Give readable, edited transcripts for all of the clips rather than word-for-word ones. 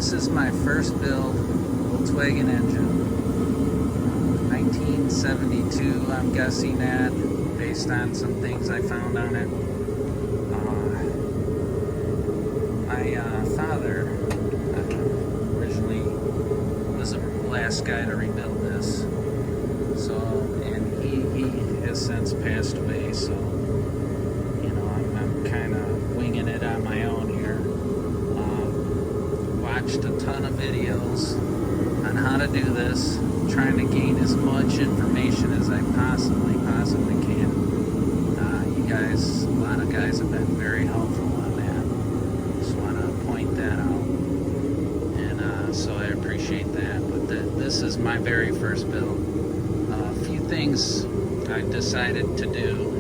This is my first build Volkswagen engine. 1972, I'm guessing at, based on some things I found on it. My father originally was the last guy to rebuild this. So, and he has since passed away, so, you know, I'm kind of winging it on my own here. Watched a ton of videos on how to do this, trying to gain as much information as I possibly can. You guys, a lot of guys have been very helpful on that. Just want to point that out, and so I appreciate that. But this is my very first build. A few things I decided to do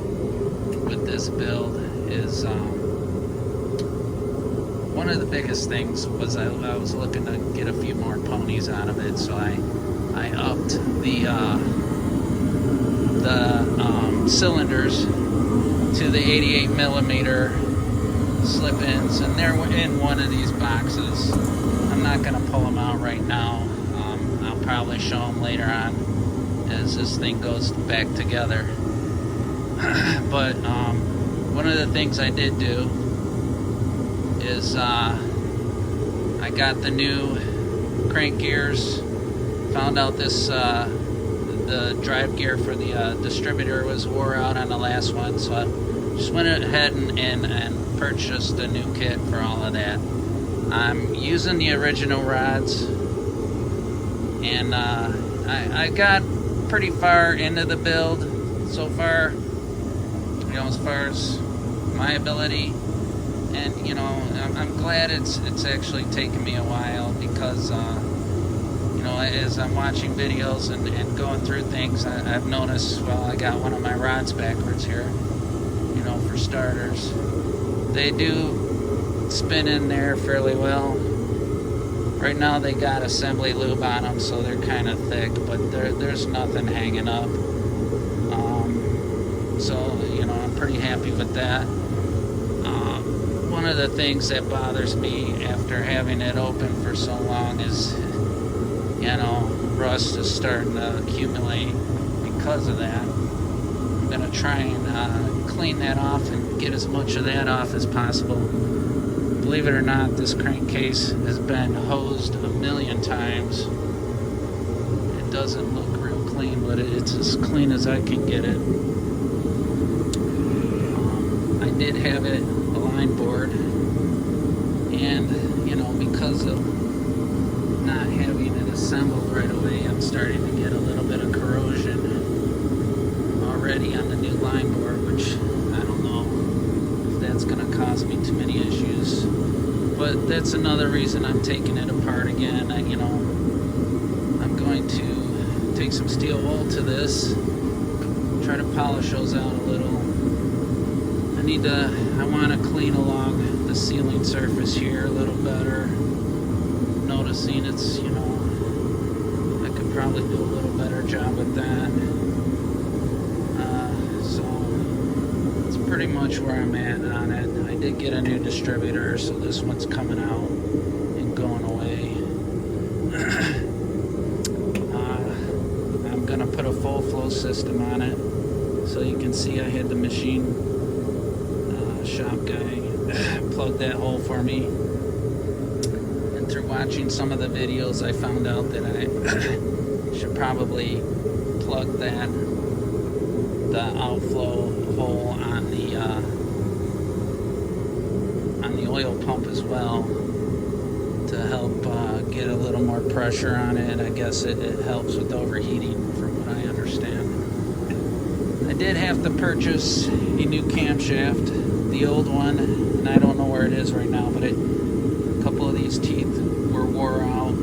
with this build is one of the biggest things was I was looking to get a few more ponies out of it, so I upped the cylinders to the 88 millimeter slip-ins, and they're in one of these boxes. I'm not going to pull them out right now. I'll probably show them later on as this thing goes back together. But one of the things I did do is I got the new crank gears. Found out this the drive gear for the distributor was wore out on the last one, so I just went ahead and purchased a new kit for all of that. I'm using the original rods, and I got pretty far into the build so far, you know, as far as my ability. And, you know, I'm glad it's actually taken me a while, because, you know, as I'm watching videos and going through things, I've noticed, well, I got one of my rods backwards here, you know, for starters. They do spin in there fairly well. Right now they got assembly lube on them, so they're kind of thick, but there's nothing hanging up. So, you know, I'm pretty happy with that. One of the things that bothers me after having it open for so long is, you know, rust is starting to accumulate because of that. I'm going to try and clean that off and get as much of that off as possible. Believe it or not, this crankcase has been hosed a million times. It doesn't look real clean, but it's as clean as I can get it. I did have it line board, and, you know, because of not having it assembled right away, I'm starting to get a little bit of corrosion already on the new line board, which I don't know if that's going to cause me too many issues. But that's another reason I'm taking it apart again. You know, I'm going to take some steel wool to this, try to polish those out a little. I want to clean along the ceiling surface here a little better. Noticing it's, you know, I could probably do a little better job with that. So that's pretty much where I'm at on it. I did get a new distributor, so this one's coming out and going away. I'm going to put a full flow system on it, so you can see I had the machine shop guy plug that hole for me, and through watching some of the videos I found out that I should probably plug the outflow hole on the oil pump as well, to help get a little more pressure on it. I guess it helps with overheating, from what I understand. I did have to purchase a new camshaft. The old one, and I don't know where it is right now, but a couple of these teeth were wore out.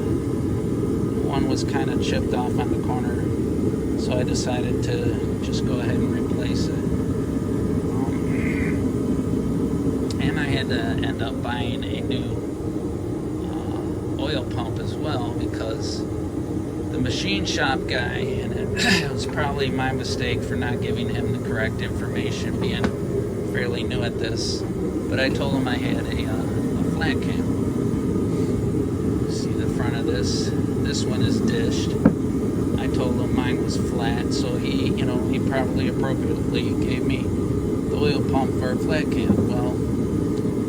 One was kind of chipped off on the corner, so I decided to just go ahead and replace it. And I had to end up buying a new oil pump as well, because the machine shop guy, and it was probably my mistake for not giving him the correct information, being fairly new at this, but I told him I had a flat cam. this one is dished. I told him mine was flat, so he probably appropriately gave me the oil pump for a flat cam. Well,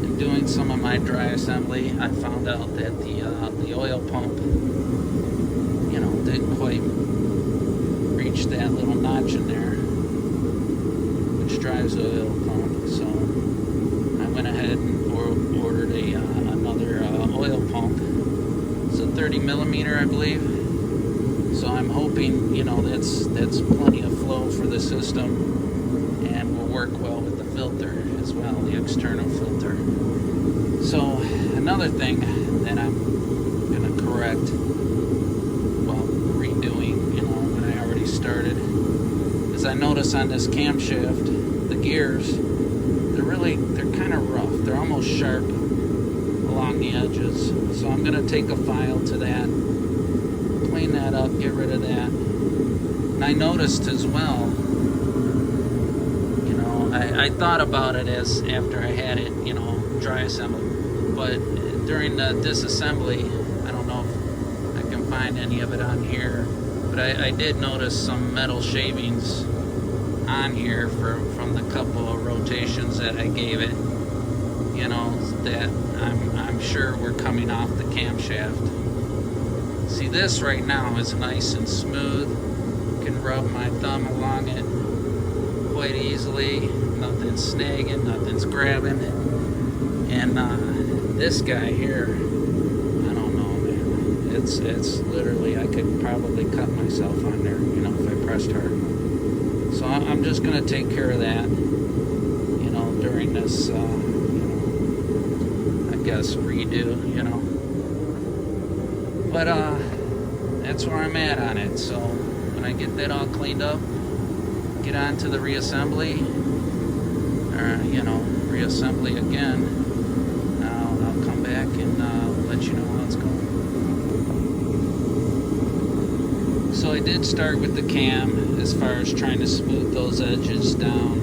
in doing some of my dry assembly, I found out that the oil pump, didn't quite reach that little notch in there, which drives the oil pump. So I went ahead and ordered another oil pump. It's a 30 millimeter, I believe. So I'm hoping, that's plenty of flow for the system and will work well with the filter as well, the external filter. So another thing that I'm going to correct, redoing, when I already started, is I notice on this camshaft, the gears, they're kind of rough. They're almost sharp along the edges. So I'm going to take a file to that, clean that up, get rid of that. And I noticed as well, I thought about it as after I had it, dry assembled. But during the disassembly, I don't know if I can find any of it on here, but I did notice some metal shavings on here from the couple of rotations that I gave it, that I'm sure were coming off the camshaft. See, this right now is nice and smooth. Can rub my thumb along it quite easily. Nothing's snagging, nothing's grabbing. And this guy here, I don't know, man. It's literally, I could probably cut myself on there, if I pressed hard. So I'm just going to take care of that, during this, I guess, redo, But that's where I'm at on it. So when I get that all cleaned up, get on to the reassembly, or reassembly again, I'll come back and let you know how it's going. So I did start with the cam as far as trying to smooth those edges down.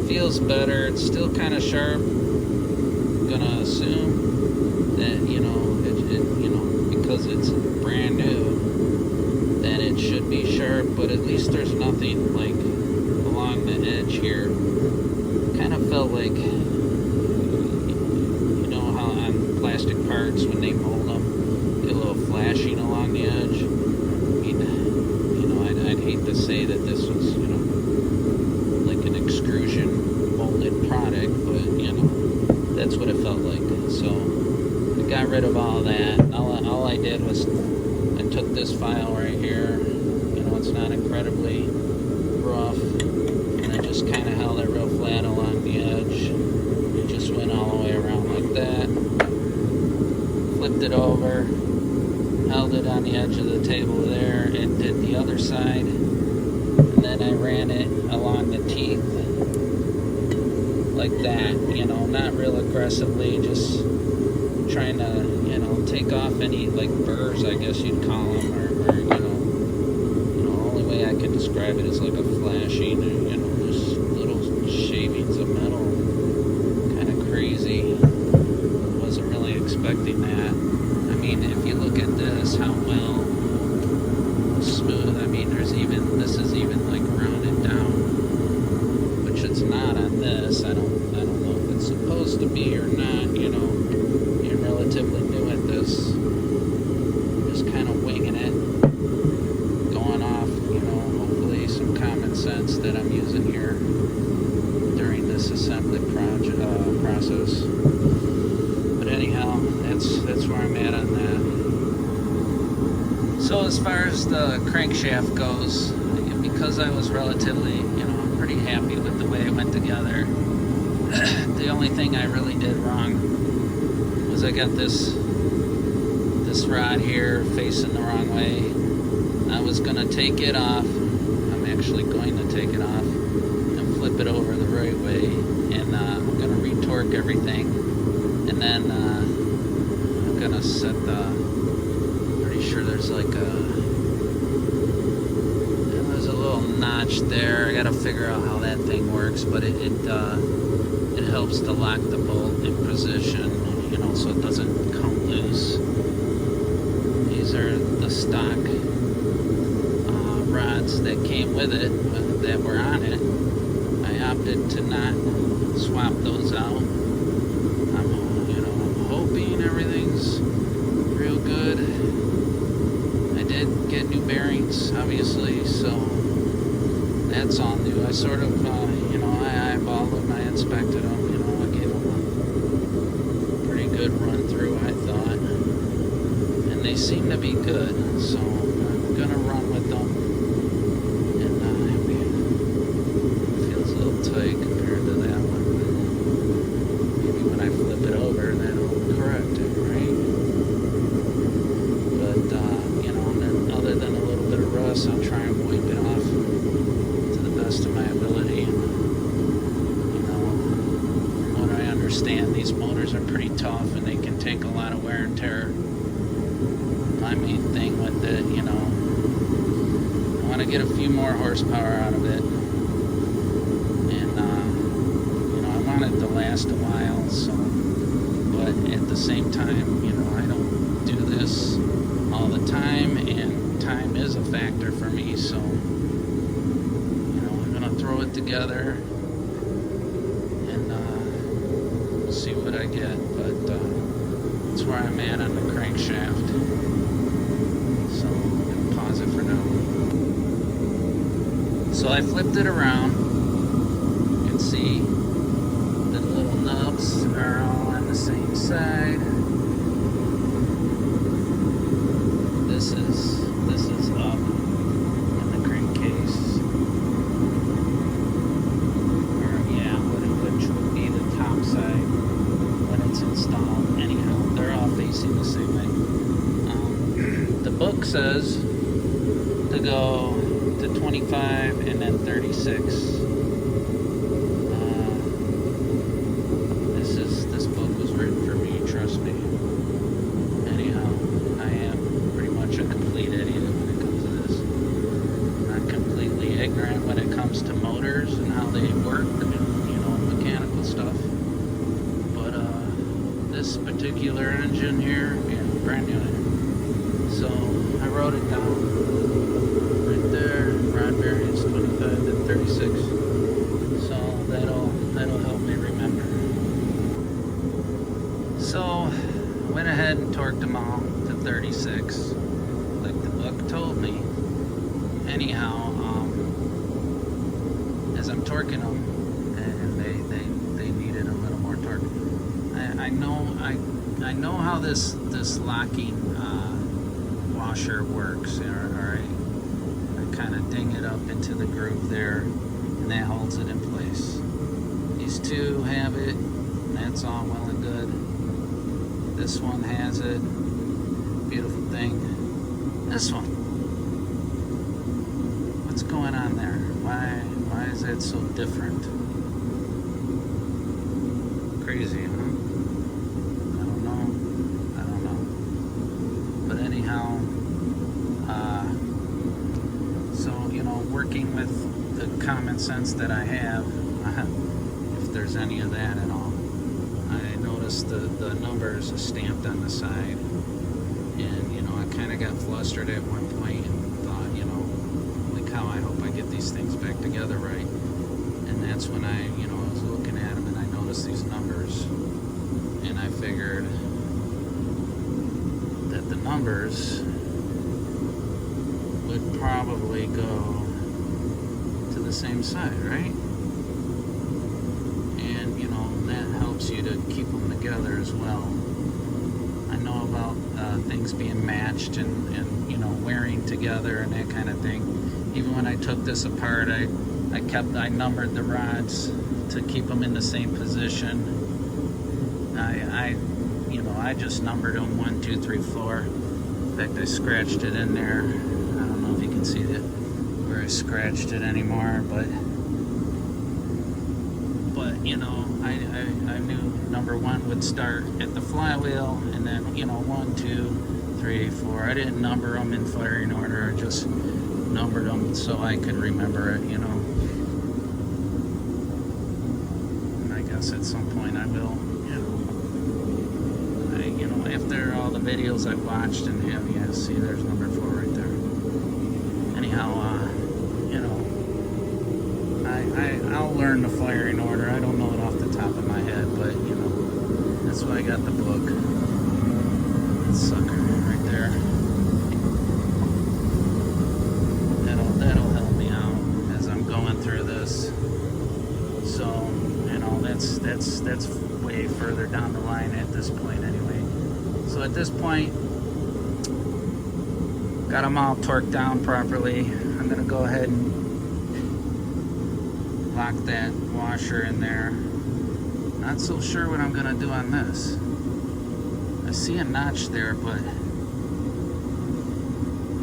Feels better. It's still kind of sharp. I'm gonna assume that because it's brand new, then it should be sharp, but at least there's nothing like along the edge here. Kind of felt like, how on plastic parts when they mold them, get a little flashing along the edge. I mean, I'd hate to say that this was, like an extrusion molded product, but that's what it felt like. So I got rid of all that. All I did was I took this file right here. It's not incredibly rough, and I just kind of held it real flat along the edge. It just went all the way around like that. Flipped it over, held it on the edge of the table there, and did the other side. And then I ran it along the teeth like that, not real aggressively, just trying to, take off any like burrs, I guess you'd call them, or only way I could describe it is like a flashing, just little shavings of metal, kind of crazy. Wasn't really expecting that. I mean, if you look at this, how well smooth. I mean, this is even like rounded down, which it's not on this. I don't know if it's supposed to be or not. You're relatively new at this. Just kind of winging it, going off. Hopefully some common sense that I'm using here during this assembly process. But anyhow, that's where I'm at on that. So as far as the crankshaft goes, because I was relatively, pretty happy with the way it went together. The only thing I really did wrong was I got this rod here facing the wrong way. I was going to take it off. I'm actually going to take it off and flip it over the right way, and I'm going to retorque everything, and then I'm going to set pretty sure there's like there's a little notch latch there. I gotta figure out how that thing works, but it helps to lock the bolt in position, you know, so it doesn't come loose. These are the stock rods that came with it, that were on it. I opted to not swap those out. I'm hoping everything's real good. I did get new bearings, obviously, so that's all new. I sort of, I eyeballed them, I inspected them, I gave them a pretty good run through, I thought, and they seem to be good, so I'm gonna run with them, and it feels a little tight compared to that one, but maybe when I flip it over, that'll correct it, right? But, and then other than a little bit of rust, I'll try and wipe it off to the best of my ability. And, from what I understand, these motors are pretty tough and they can take a lot of wear and tear. My main thing with it, I want to get a few more horsepower out of it. And, I want it to last a while, so, but at the same time, I don't do this all the time, and time is a factor for me, so I'm gonna throw it together and we'll see what I get, but that's where I'm at on the crankshaft, so I'm gonna pause it for now. So I flipped it around. You can see the little nubs are all on the same side. This is up in the crankcase, which would be the top side when it's installed. Anyhow, they're all facing the same way. The book says to go to 25 and then 36. This book was written for me, trust me. Anyhow, I am pretty much a complete idiot when it comes to this. I'm not completely ignorant when it comes to motors and how they work and, mechanical stuff. But this particular engine here, brand new. So I wrote it down right there. Rod variance 25 to 36. So that'll help me remember. So I went ahead and torqued them all to 36, like the book told me. Anyhow, as I'm torquing them, and they needed a little more torque. I know how this locking washer works. All right, I kind of ding it up into the groove there, and that holds it in place. These two have it, and that's all well and good. This one has it. Beautiful thing. This one. What's going on there? Why is that so different? Crazy, huh? I don't know. But anyhow, so, working with the common sense that I have, if there's any of that at all, I noticed the numbers are stamped on the side, and I kind of got flustered at one point and thought, like, how I hope I get these things back together right. And that's when I was looking at them and I noticed these numbers, and I figured that the numbers would probably go to the same side, right? And that helps you to keep them together as well. I know about things being matched and wearing together and that kind of thing. Even when I took this apart, I numbered the rods to keep them in the same position. I just numbered them 1, 2, 3, 4. In fact, I scratched it in there. I don't know if you can see that where I scratched it anymore, but I knew number 1 would start at the flywheel, and then 1, 2, 3, 4. I didn't number them in firing order. I just numbered them so I could remember it, you know. And I guess at some point I will, you know, after all the videos I've watched and have, yeah, see, there's number 4 right there. Anyhow, you know, I'll learn the firing order. I don't know it off the top of my head, but you know, that's why I got the book. That sucker right there. That'll help me out as I'm going through this. So, you know, that's way further down the line at this point anyway. So at this point, got them all torqued down properly. I'm gonna go ahead and lock that washer in there. Not so sure what I'm gonna do on this. I see a notch there, but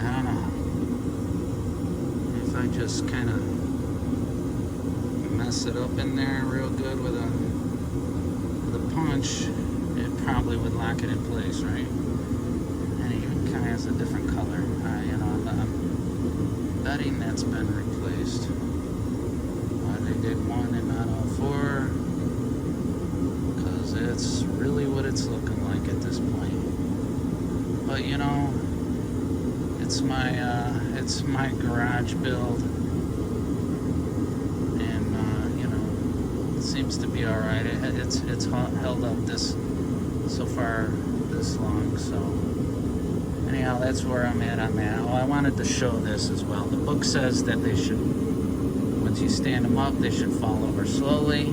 I don't know. If I just kind of mess it up in there real good with a punch, it probably would lock it in place, right? And it even kind of has a different color. You know, I'm betting that's been replaced. Why they did 1 and not all 4? Because it's really what it's looking like at this point. But you know, it's my garage build, and you know, it seems to be all right. It's held up this so far this long. So anyhow, that's where I'm at on that. Oh, I wanted to show this as well. The book says that they should, once you stand them up, they should fall over slowly.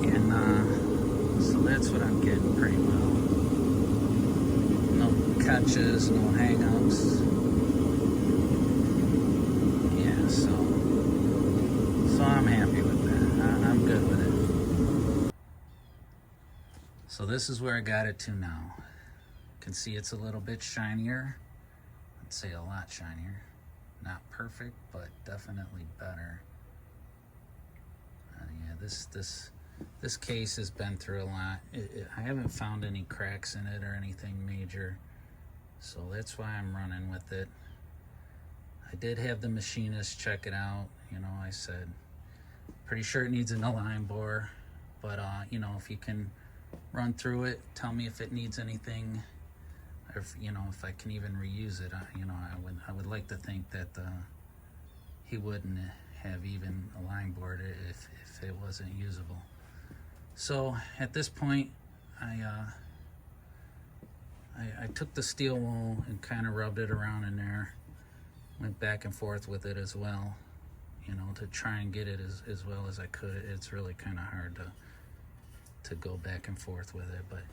And so that's what I'm getting pretty well. No catches, no hang-ups. Yeah, so I'm happy with that. I'm good with it. So this is where I got it to now. You can see it's a little bit shinier. I'd say a lot shinier. Not perfect, but definitely better. Yeah, this case has been through a lot. I haven't found any cracks in it or anything major, so that's why I'm running with it. I did have the machinist check it out. You know, I said, pretty sure it needs an align bore, but you know, if you can run through it, tell me if it needs anything, or if, you know, if I can even reuse it. You know, I would like to think that he wouldn't have even a line board if it wasn't usable. So at this point, I took the steel wool and kind of rubbed it around in there, went back and forth with it as well, you know, to try and get it as well as I could. It's really kind of hard to go back and forth with it, but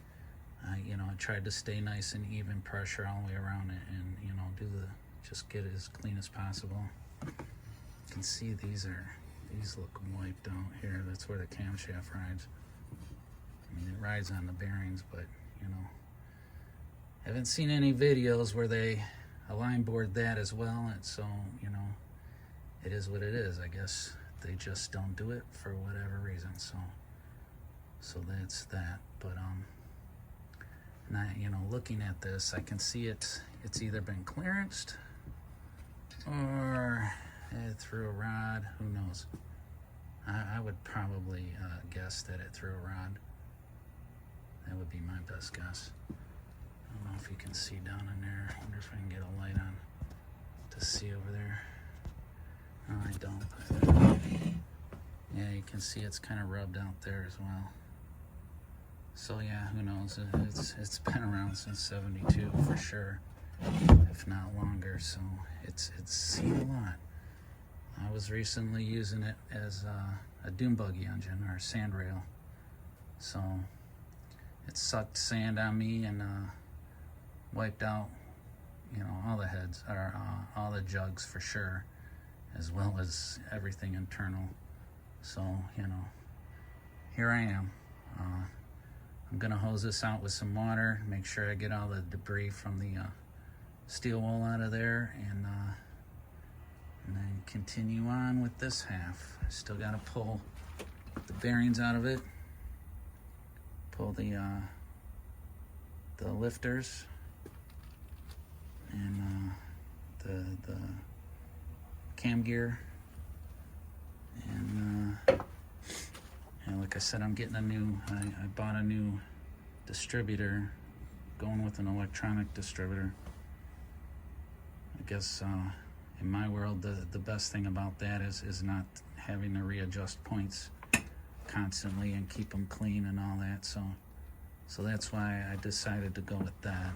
you know, I tried to stay nice and even pressure all the way around it, and you know, just get it as clean as possible. You can see these look wiped out here. That's where the camshaft rides. I mean, it rides on the bearings, but you know, haven't seen any videos where they align board that as well, and so you know, it is what it is. I guess they just don't do it for whatever reason. So that's that. But and you know, looking at this, I can see it's either been clearanced or it threw a rod. Who knows? I would probably guess that it threw a rod. That would be my best guess. I don't know if you can see down in there. I wonder if I can get a light on to see over there. No, I don't. Yeah, you can see it's kind of rubbed out there as well. So yeah, who knows? It's been around since '72 for sure, if not longer. So it's seen a lot. I was recently using it as a dune buggy engine or a sand rail. So it sucked sand on me and wiped out, you know, all the heads or all the jugs for sure, as well as everything internal. So you know, here I am. I'm gonna hose this out with some water, make sure I get all the debris from the steel wool out of there, and then continue on with this half. I still gotta pull the bearings out of it, pull the lifters, and the cam gear, and like I said, I'm getting I bought a new distributor, going with an electronic distributor. I guess in my world, the best thing about that is not having to readjust points constantly and keep them clean and all that. So that's why I decided to go with that.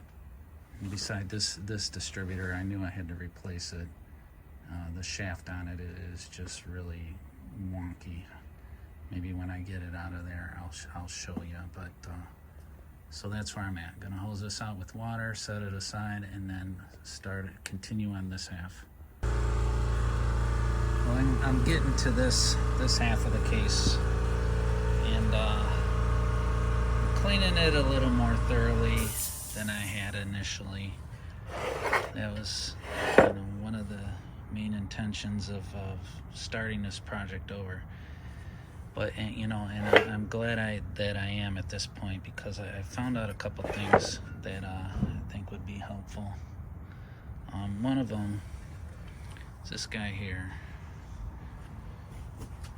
And beside this distributor, I knew I had to replace it. The shaft on it is just really wonky. Maybe when I get it out of there, I'll show you. But so that's where I'm at. Gonna hose this out with water, set it aside, and then continue on this half. Well, I'm getting to this half of the case, and cleaning it a little more thoroughly than I had initially. That was, one of the main intentions of starting this project over. But and I'm glad that I am at this point, because I found out a couple things that I think would be helpful. One of them is this guy here.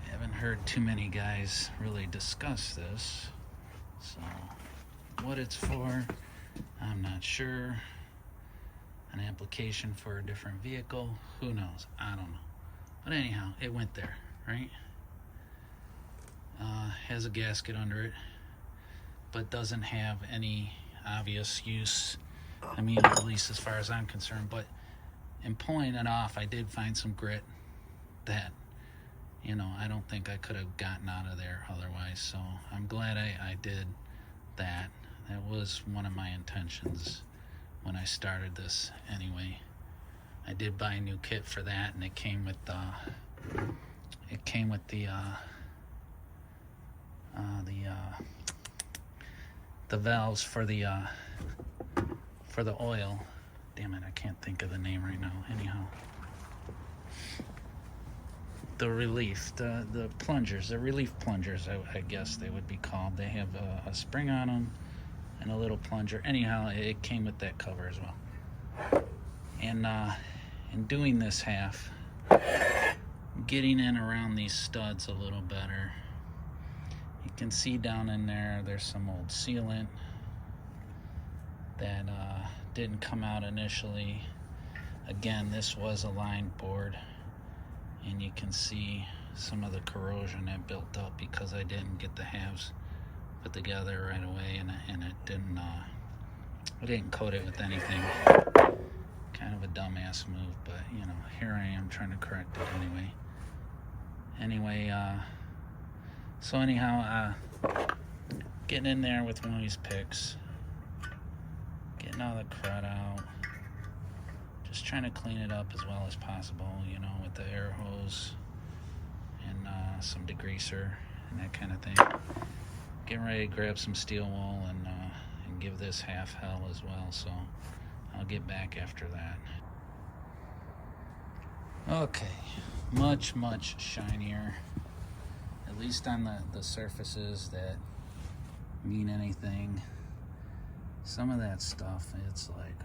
I haven't heard too many guys really discuss this, so what it's for, I'm not sure. An application for a different vehicle, who knows? I don't know. But anyhow, it went there, right? Has a gasket under it, but doesn't have any obvious use. I mean, at least as far as I'm concerned. But in pulling it off, I did find some grit that, I don't think I could have gotten out of there otherwise. So I'm glad I did that. That was one of my intentions when I started this anyway. I did buy a new kit for that, and it came with the valves for the oil. Damn it, I can't think of the name right now. Anyhow, the plungers, the relief plungers, I guess they would be called. They have a spring on them and a little plunger. Anyhow, it came with that cover as well. And in doing this half, getting in around these studs a little better. You can see down in there's some old sealant that didn't come out initially. Again, this was a lined board, and you can see some of the corrosion that built up because I didn't get the halves put together right away, and it didn't I didn't coat it with anything. Kind of a dumbass move, but here I am trying to correct it anyway. So anyhow, getting in there with one of these picks, getting all the crud out, just trying to clean it up as well as possible, with the air hose and some degreaser and that kind of thing. Getting ready to grab some steel wool and give this half hell as well, so I'll get back after that. Okay, much shinier, at least on the surfaces that mean anything. Some of that stuff, it's like,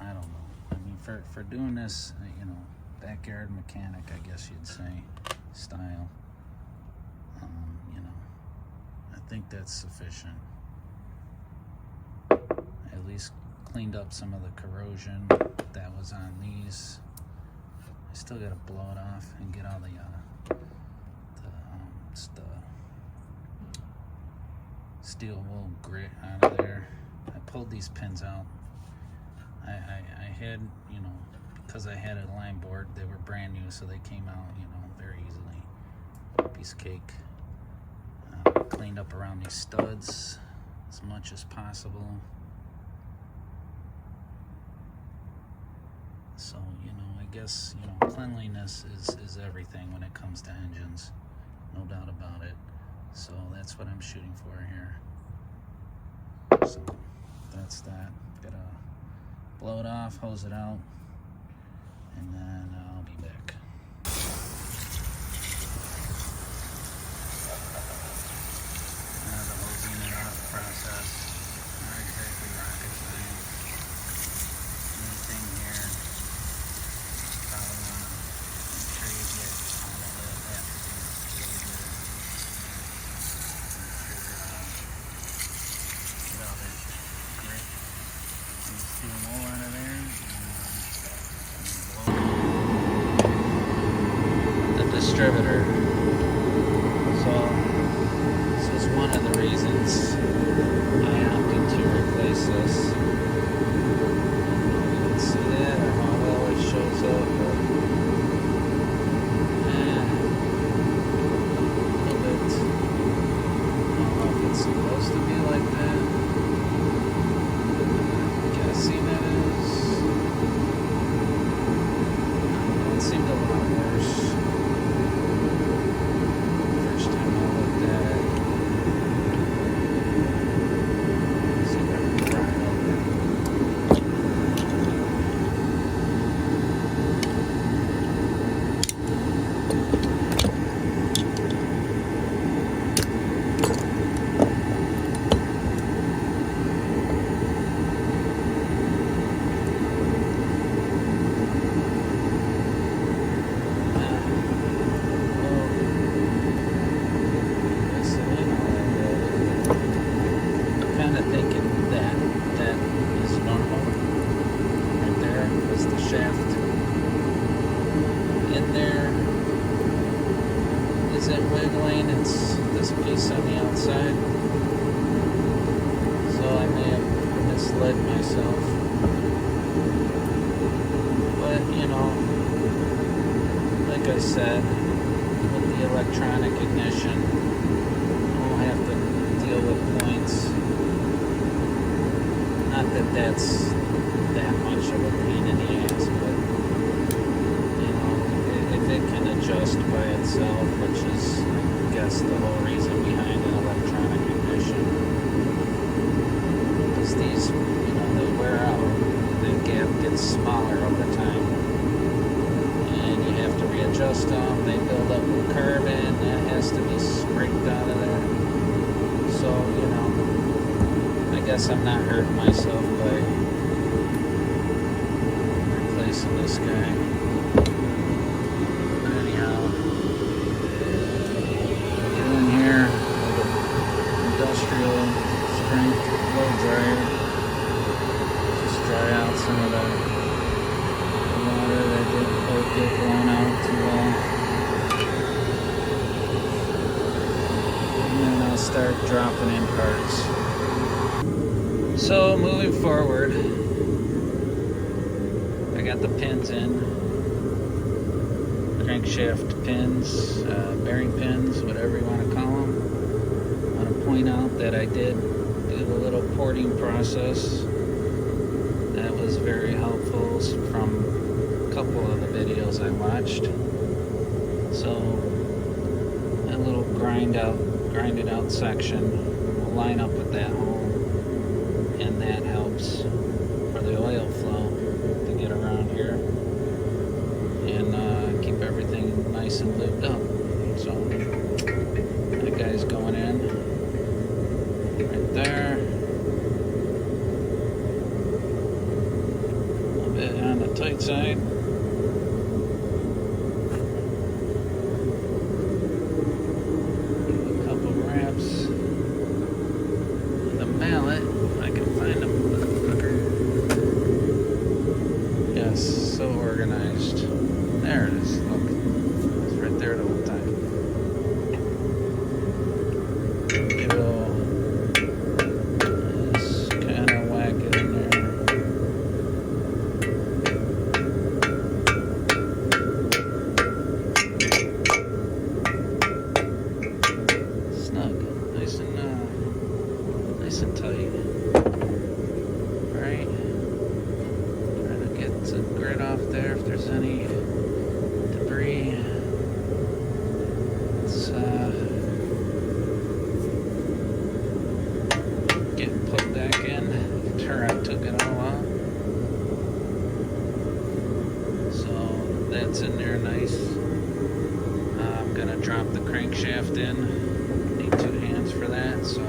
I don't know. I mean, for doing this, backyard mechanic, I guess you'd say, style, I think that's sufficient. At least cleaned up some of the corrosion that was on these. I still got to blow it off and get all the steel wool grit out of there. I pulled these pins out. I had, because I had a line board, they were brand new, so they came out, very easily. Piece of cake. Cleaned up around these studs as much as possible. So, I guess, cleanliness is everything when it comes to engines. No doubt about it. So that's what I'm shooting for here. So that's that. Gotta blow it off, hose it out, and then I'll be back. Now the hosing it off process. Not exactly rocket science. Anything here. distributor. So this is one of the reasons I opted to replace this. You can see that, or how well it shows up. A little bit. I don't know if it's supposed to be like that. Guessing it is. It seemed a lot worse first time I looked at it. Let's see if I can pry it open. Shaft in there isn't wiggling. It's this piece on the outside, so I may have misled myself, but you know, like I said, with the electronic ignition, we'll have to deal with points. Not that that's that much of a pain in the ass, but you know, if it can adjust by itself, which is, I guess, the whole reason behind an electronic ignition, because these, you know, they wear out, the gap gets smaller over time, and you have to readjust them. They build up with carbon that has to be scraped out of there. So, you know, I guess I'm not hurting myself by replacing this guy. But anyhow, get in here with an industrial strength blow dryer. Just dry out some of the water that didn't quite get blown out too well. And then I'll start dropping in parts. So moving forward, I got the pins in, crankshaft pins, bearing pins, whatever you want to call them. I want to point out that I did do the little porting process. That was very helpful from a couple of the videos I watched. So that little grinded out section will line up with that hole, and that helps for the oil flow to get around here and keep everything nice and lubed up. So that guy's going in right there. A bit on the tight side. Give a couple wraps with a mallet if I can find them. Yes, so organized. There it is. Look, it's right there the whole time. Give it all. Just kind of whack it in there. Snug, nice and tight. Right. Get some grit off there if there's any debris. It's getting put back in after I took it all out. So that's in there nice. I'm gonna drop the crankshaft in. Need 2 hands for that, so